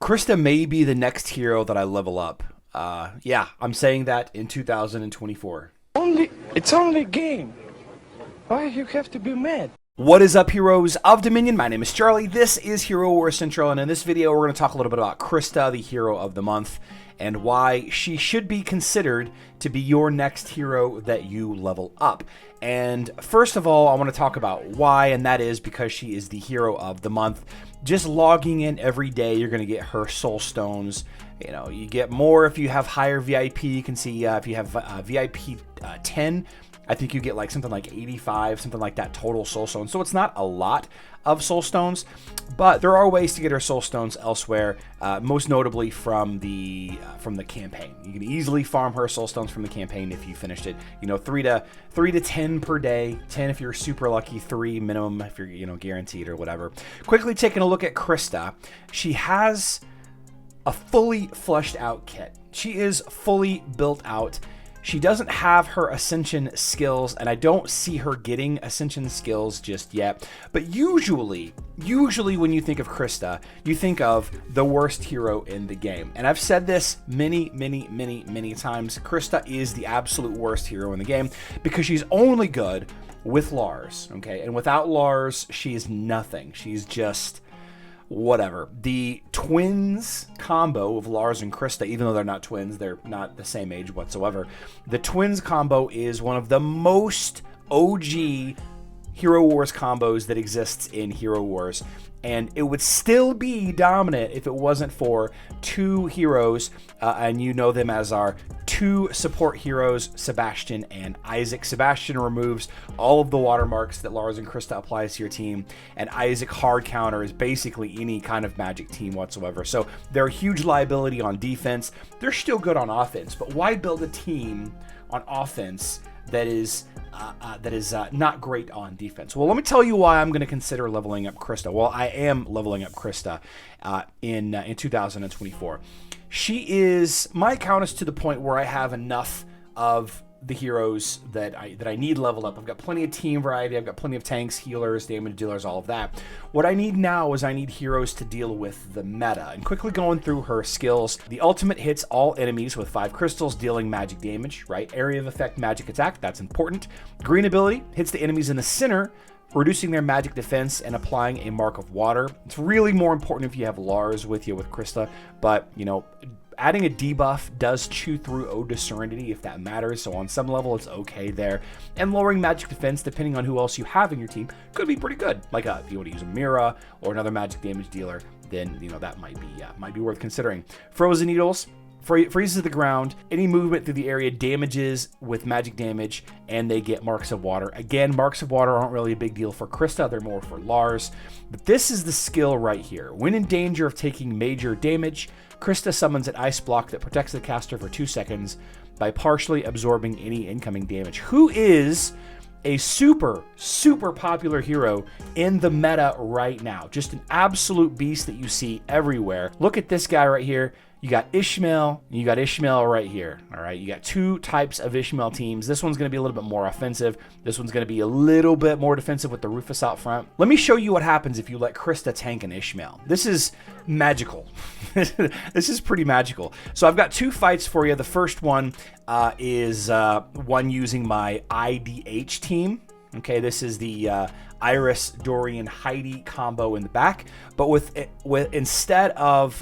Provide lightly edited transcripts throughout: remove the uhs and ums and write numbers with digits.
Krista may be the next hero that I level up. Yeah, I'm saying that in 2024. It's only a game. Why you have to be mad? What is up, heroes of Dominion? My name is Charlie. This is Hero Wars Central, and in this video we're going to talk a little bit about Krista, the hero of the month, and why she should be considered to be your next hero that you level up. And first of all, I want to talk about why, and that is because she is the hero of the month. Just logging in every day, you're going to get her soul stones. You know, you get more if you have higher VIP. You can see if you have VIP 10, I think you get like something like 85, something like that total soul stones. So it's not a lot of soul stones, but there are ways to get her soul stones elsewhere, most notably from the campaign. You can easily farm her soul stones from the campaign if you finished it. You know, 3 to 10 per day, 10 if you're super lucky, 3 minimum if you're, you know, guaranteed or whatever. Quickly taking a look at Krista, she has a fully fleshed out kit. She is fully built out. She doesn't have her Ascension skills, and I don't see her getting Ascension skills just yet. But usually when you think of Krista, you think of the worst hero in the game. And I've said this many times. Krista is the absolute worst hero in the game because she's only good with Lars, okay? And without Lars, she's nothing. She's just whatever. The twins combo of Lars and Krista, even though they're not twins, they're not the same age whatsoever. The twins combo is one of the most OG Hero Wars combos that exists in Hero Wars. And it would still be dominant if it wasn't for two heroes, and you know them as our two support heroes, Sebastian and Isaac. Sebastian removes all of the watermarks that Lars and Krista applies to your team, and Isaac hard counters basically any kind of magic team whatsoever. So they're a huge liability on defense. They're still good on offense, but why build a team on offense that is not great on defense? Well, let me tell you why I'm going to consider leveling up Krista. Well, I am leveling up Krista in 2024. She is, my account is to the point where I have enough of the heroes that I need leveled up. I've got plenty of team variety. I've got plenty of tanks, healers, damage dealers, all of that. What I need now is I need heroes to deal with the meta. And quickly going through her skills, the ultimate hits all enemies with 5 crystals, dealing magic damage, right? Area of effect, magic attack, that's important. Green ability hits the enemies in the center, reducing their magic defense and applying a mark of water. It's really more important if you have Lars with you with Krista, but you know, adding a debuff does chew through Ode to Serenity if that matters, so on some level it's okay there. And lowering magic defense, depending on who else you have in your team, could be pretty good. Like if you want to use a Mira or another magic damage dealer, then you know that might be worth considering. Frozen Needles freezes the ground. Any movement through the area damages with magic damage, and they get marks of water. Again, marks of water aren't really a big deal for Krista. They're more for Lars. But this is the skill right here. When in danger of taking major damage, Krista summons an ice block that protects the caster for 2 seconds by partially absorbing any incoming damage. Who is a super popular hero in the meta right now. Just an absolute beast that you see everywhere. Look at this guy right here. You got Ishmael, and you got Ishmael right here. All right, you got 2 types of Ishmael teams. This one's going to be a little bit more offensive. This one's going to be a little bit more defensive with the Rufus out front. Let me show you what happens if you let Krista tank an Ishmael. This is magical. This is pretty magical. So I've got 2 fights for you. The first one is one using my IDH team. Okay, this is the Iris, Dorian, Heidi combo in the back, but instead of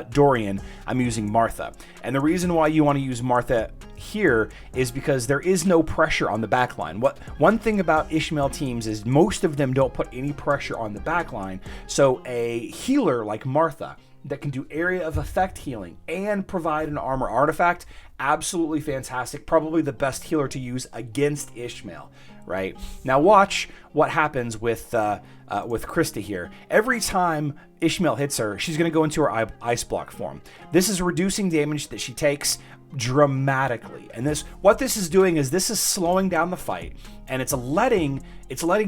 Dorian, I'm using Martha. And the reason why you want to use Martha here is because there is no pressure on the backline. One thing about Ishmael teams is most of them don't put any pressure on the backline. So a healer like Martha that can do area of effect healing and provide an armor artifact, absolutely fantastic. Probably the best healer to use against Ishmael, right? Now watch what happens with Krista here. Every time Ishmael hits her, she's going to go into her ice block form. This is reducing damage that she takes dramatically. And what this is doing is this is slowing down the fight, and it's letting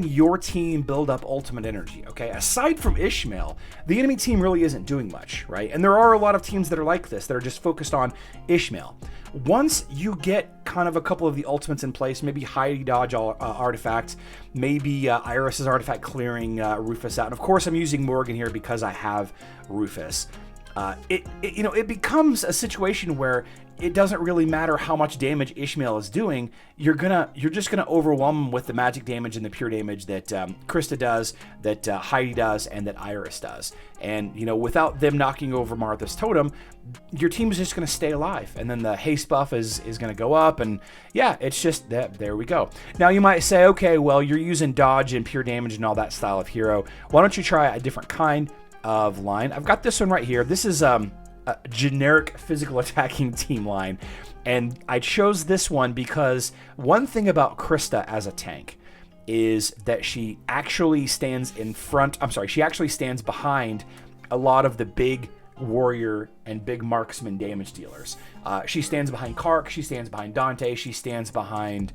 your team build up ultimate energy. Okay, aside from Ishmael, the enemy team really isn't doing much, right? And there are a lot of teams that are like this, that are just focused on Ishmael. Once you get kind of a couple of the ultimates in place, maybe Heidi dodge artifact, maybe Iris's artifact clearing Rufus out, and of course I'm using Morgan here because I have Rufus. It becomes a situation where it doesn't really matter how much damage Ishmael is doing. You're just gonna overwhelm him with the magic damage and the pure damage that Krista does, that Heidi does, and that Iris does. And without them knocking over Martha's totem, your team is just gonna stay alive. And then the haste buff is gonna go up, and yeah, it's just that. There we go. Now you might say, okay, well, you're using dodge and pure damage and all that style of hero. Why don't you try a different kind of line? I've got this one right here. This is a generic physical attacking team line, and I chose this one because one thing about Krista as a tank is that she actually stands she actually stands behind a lot of the big warrior and big marksman damage dealers. She stands behind Kark, she stands behind Dante, she stands behind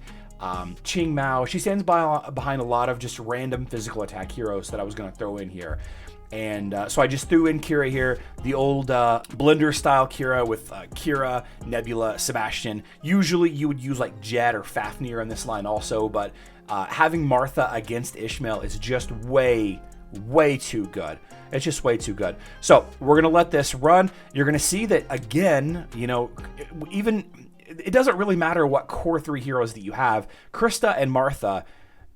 Ching Mao, she stands behind a lot of just random physical attack heroes that I was going to throw in here. And so I just threw in Kira here, the old Blender style Kira with Kira, Nebula, Sebastian. Usually you would use like Jet or Fafnir in this line also, but having Martha against Ishmael is just way too good. It's just way too good. So we're going to let this run. You're going to see that again, even it doesn't really matter what core 3 heroes that you have. Krista and Martha,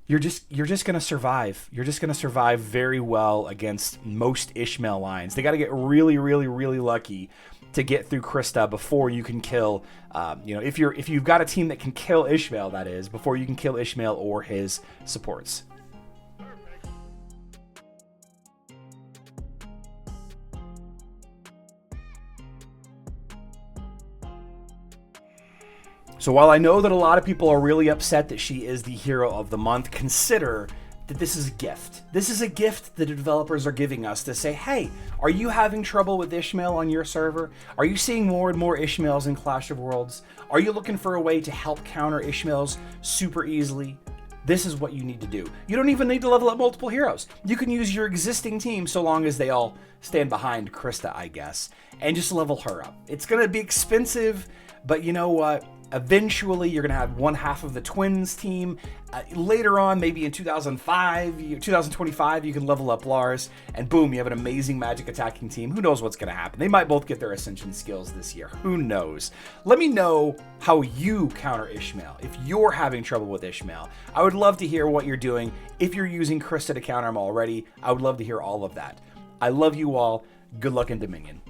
you're just going to survive. You're just going to survive very well against most Ishmael lines. They got to get really lucky to get through Krista before you can kill, if you've got a team that can kill Ishmael, that is, before you can kill Ishmael or his supports. So while I know that a lot of people are really upset that she is the hero of the month, consider that this is a gift. This is a gift that the developers are giving us to say, hey, are you having trouble with Ishmael on your server? Are you seeing more and more Ishmaels in Clash of Worlds? Are you looking for a way to help counter Ishmaels super easily? This is what you need to do. You don't even need to level up multiple heroes. You can use your existing team so long as they all stand behind Krista, I guess, and just level her up. It's going to be expensive, but you know what? Eventually, you're going to have one half of the Twins team. Later on, maybe in 2025, you can level up Lars, and boom, you have an amazing magic attacking team. Who knows what's going to happen? They might both get their Ascension skills this year. Who knows? Let me know how you counter Ishmael. If you're having trouble with Ishmael, I would love to hear what you're doing. If you're using Krista to counter him already, I would love to hear all of that. I love you all. Good luck in Dominion.